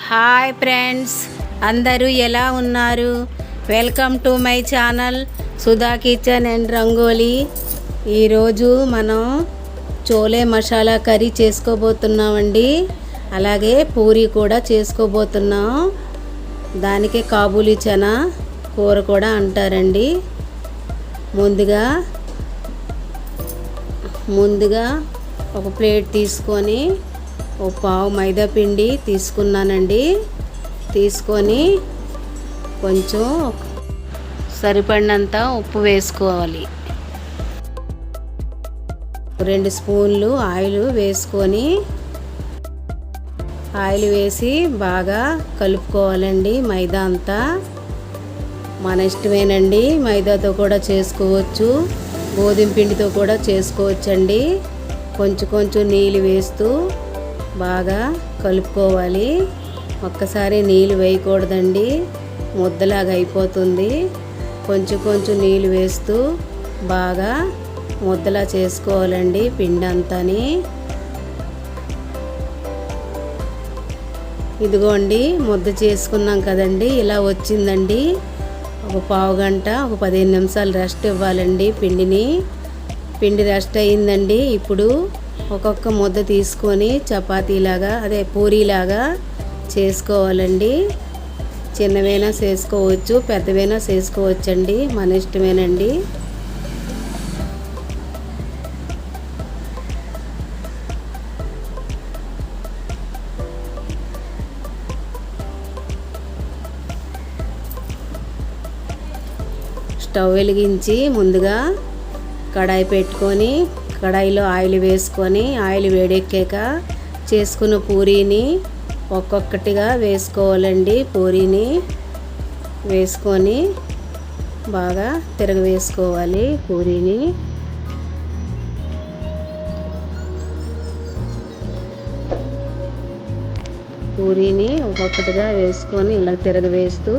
Hi friends, అందరూ ఎలా ఉన్నారు? Welcome to my channel Sudha kitchen and rangoli. ఈరోజు మనం చోలే మసాలా కర్రీ చేసుకోబోతున్నామండి. అలాగే పూరి కూడా చేసుకోబోతున్నాం. దానికి కాబూలీ చనా కూర కూడా అంటారండి. ముందుగా ఒక ప్లేట్ తీసుకొని ఒక పావు మైదా పిండి తీసుకున్నానండి. తీసుకొని కొంచెం సరిపడినంత ఉప్పు వేసుకోవాలి. 2 స్పూన్లు ఆయిల్ వేసుకొని ఆయిల్ వేసి బాగా కలుపుకోవాలండి. మైదా అంతా మన ఇష్టమేనండి. మైదాతో కూడా చేసుకోవచ్చు, గోధుమ పిండితో కూడా చేసుకోవచ్చండి. కొంచెం నీళ్ళు వేస్తూ బాగా కలుపుకోవాలి. ఒక్కసారి నీళ్ళు వేయకూడదండి, ముద్దలాగా అయిపోతుంది. కొంచెం నీళ్ళు వేస్తూ బాగా ముద్దలా చేసుకోవాలండి పిండి అంతాని. ఇదిగోండి ముద్ద చేసుకున్నాం కదండి, ఇలా వచ్చిందండి. ఒక పావు గంట, ఒక 15 నిమిషాలు రెస్ట్ ఇవ్వాలండి పిండి రెస్ట్ అయిందండి. ఇప్పుడు ఒక్కొక్క ముద్ద తీసుకొని చపాతీలాగా పూరీలాగా చేసుకోవాలండి. చిన్నవైనా చేసుకోవచ్చు, పెద్దవైనా చేసుకోవచ్చండి, మన ఇష్టమేనండి. స్టవ్ వెలిగించి ముందుగా కడాయి పెట్టుకొని కడాయిలో ఆయిల్ వేసుకొని ఆయిల్ వేడెక్కాక చేసుకున్న పూరీని ఒక్కొక్కటిగా వేసుకోవాలండి. పూరీని వేసుకొని బాగా తిరగవేసుకోవాలి. పూరీని ఒక్కొక్కటిగా వేసుకొని ఇలా తిరగవేస్తూ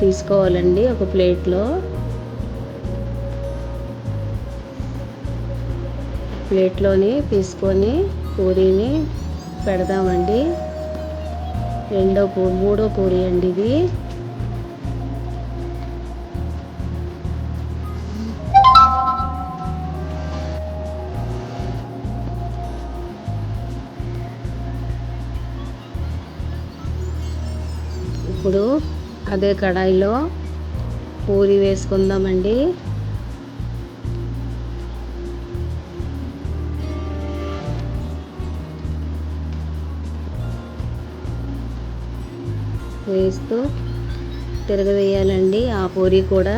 తీసుకోవాలండి. ఒక ప్లేట్లోని తీసుకొని పూరీని పెడదామండి. మూడో పూరీ అండి ఇది. ఇప్పుడు అదే కడాయిలో పూరీ వేసుకుందామండి. వేస్తూ తిరగవేయాలండి ఆ పూరీ కూడా.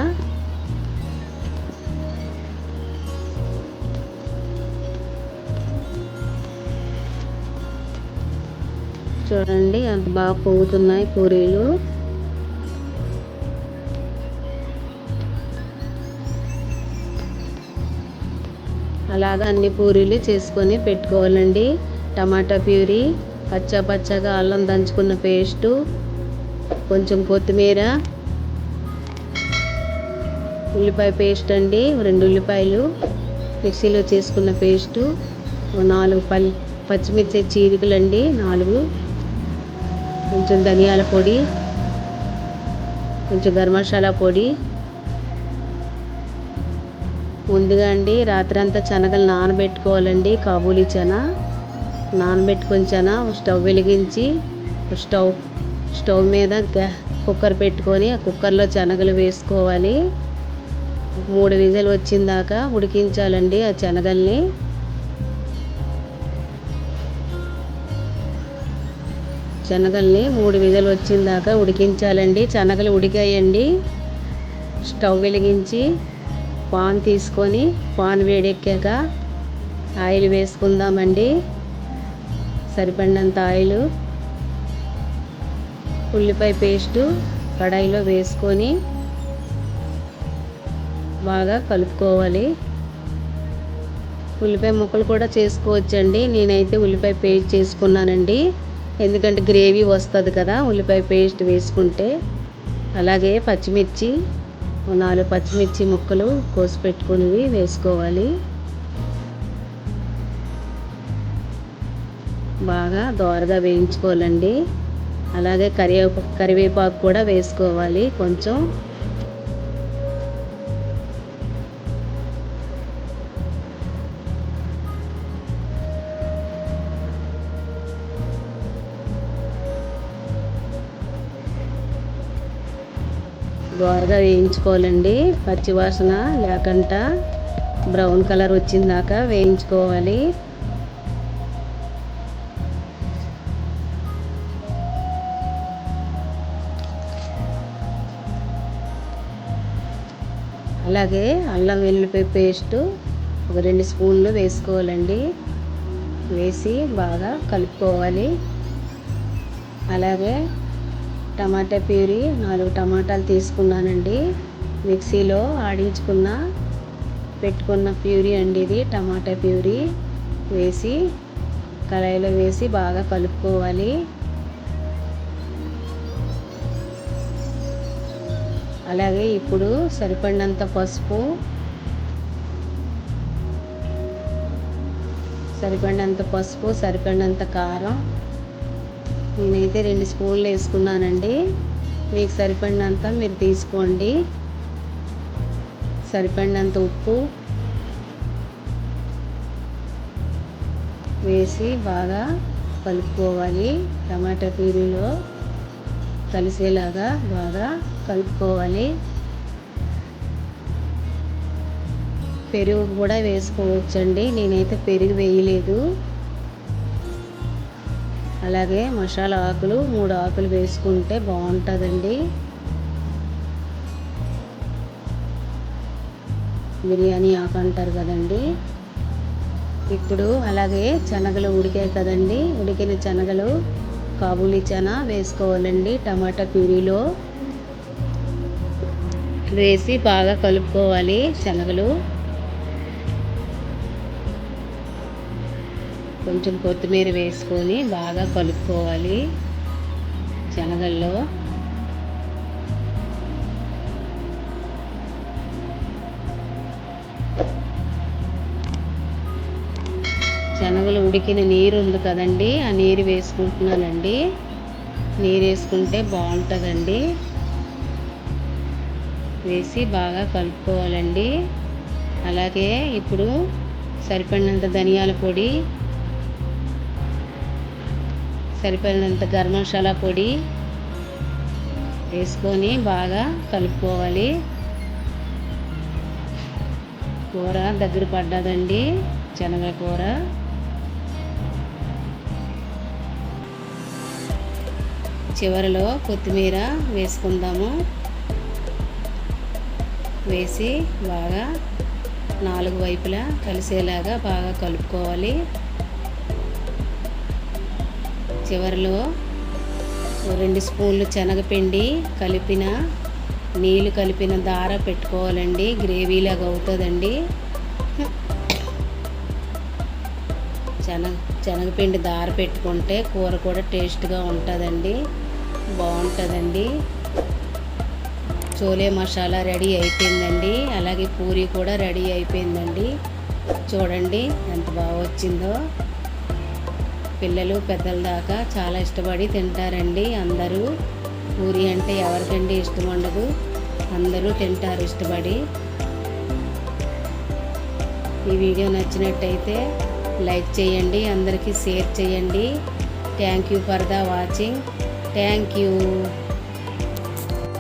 చూడండి అంత బాగా పొంగుతున్నాయి పూరీలు. అలాగా అన్ని పూరీలు చేసుకొని పెట్టుకోవాలండి. టమాటా ప్యూరీ, పచ్చగా అల్లం దంచుకున్న పేస్టు, కొంచెం కొత్తిమీర, ఉల్లిపాయ పేస్ట్ అండి, 2 ఉల్లిపాయలు మిక్సీలో చేసుకున్న పేస్టు, 4 పచ్చిమిర్చి చీలికలండి 4, కొంచెం ధనియాల పొడి, కొంచెం గరం మసాలా పొడి. ముందుగా అండి రాత్రంతా శనగలు నానబెట్టుకోవాలండి. కాబూలీ చనా నానబెట్టుకొని స్టవ్ వెలిగించి స్టవ్ మీద కుక్కర్ పెట్టుకొని ఆ కుక్కర్లో శనగలు వేసుకోవాలి. 3 విజిల్ వచ్చిందాకా ఉడికించాలండి ఆ శనగల్ని. శనగల్ని 3 విజిల్ వచ్చిందాకా ఉడికించాలండి. శనగలు ఉడికాయండి. స్టవ్ వెలిగించి పాన్ తీసుకొని పాన్ వేడెక్కాక ఆయిల్ వేసుకుందామండి. సరిపడినంత ఆయిల్, ఉల్లిపాయ పేస్టు కడాయిలో వేసుకొని బాగా కలుపుకోవాలి. ఉల్లిపాయ ముక్కలు కూడా చేసుకోవచ్చండి. నేనైతే ఉల్లిపాయ పేస్ట్ చేసుకున్నానండి, ఎందుకంటే గ్రేవీ వస్తుంది కదా ఉల్లిపాయ పేస్ట్ వేసుకుంటే. అలాగే పచ్చిమిర్చి 4 పచ్చిమిర్చి ముక్కలు కోసి పెట్టుకునేవి వేసుకోవాలి. బాగా దోరగా వేయించుకోవాలండి. అలాగే కరివేపాకు కూడా వేసుకోవాలి కొంచెం. దోరగా వేయించుకోవాలండి, పచ్చివాసన లేకుండా బ్రౌన్ కలర్ వచ్చిందాక వేయించుకోవాలి. అలాగే అల్లం వెల్లుల్లిపాయ పేస్టు ఒక 2 స్పూన్లు వేసుకోవాలండి. వేసి బాగా కలుపుకోవాలి. అలాగే టమాటా ప్యూరీ 4 టమాటాలు తీసుకున్నానండి. మిక్సీలో పెట్టుకున్న ప్యూరీ అండి ఇది, టమాటా ప్యూరీ వేసి కళాయిలో వేసి బాగా కలుపుకోవాలి. అలాగే ఇప్పుడు సరిపడినంత పసుపు, సరిపడినంత కారం. నేనైతే 2 స్పూన్లు వేసుకున్నానండి. మీకు సరిపడినంత మీరు తీసుకోండి. సరిపడినంత ఉప్పు వేసి బాగా కలుపుకోవాలి. టమాటా ప్యూరీలో కలిసేలాగా బాగా కలుపుకోవాలి. పెరుగు కూడా వేసుకోవచ్చండి, నేనైతే పెరుగు వేయలేదు. అలాగే మసాలా ఆకులు 3 ఆకులు వేసుకుంటే బాగుంటుందండి. బిర్యానీ ఆకు అంటారు కదండి. ఇప్పుడు అలాగే శనగలు ఉడికాయి కదండి, ఉడికిన శనగలు కాబూలీ చనా వేసుకోవాలండి. టమాటా ప్యూరీలో వేసి బాగా కలుపుకోవాలి. శనగలు కొంచెం కొత్తిమీర వేసుకొని బాగా కలుపుకోవాలి. శనగల్లో శనగలు ఉడికిన నీరు ఉంది కదండి, ఆ నీరు వేసుకుంటున్నానండి. నీరు వేసుకుంటే బాగుంటుందండి. వేసి బాగా కలుపుకోవాలండి. అలాగే ఇప్పుడు సరిపడినంత ధనియాల పొడి, సరిపడినంత గరం మసాలా పొడి వేసుకొని బాగా కలుపుకోవాలి. కూర దగ్గర పడ్డదండి, శనగల కూర. చివరిలో కొత్తిమీర వేసుకుందాము. వేసి బాగా 4 వైపులా కలిసేలాగా బాగా కలుపుకోవాలి. చివరిలో 2 స్పూన్లు శనగపిండి నీళ్ళు కలిపిన దార పెట్టుకోవాలండి. గ్రేవీలాగా అవుతుందండి. శనగపిండి దార పెట్టుకుంటే కూర కూడా టేస్ట్గా ఉంటుందండి, బాగుంటుందండి. చోలే మసాలా రెడీ అయిపోయిందండి. అలాగే పూరీ కూడా రెడీ అయిపోయిందండి. చూడండి ఎంత బాగా వచ్చిందో. పిల్లలు పెద్దల దాకా చాలా ఇష్టపడి తింటారండి అందరూ. పూరీ అంటే ఎవరికండి ఇష్టం ఉండదు, అందరూ తింటారు ఇష్టపడి. ఈ వీడియో నచ్చినట్టయితే లైక్ చేయండి, అందరికీ షేర్ చేయండి. Thank you for the watching. Thank you.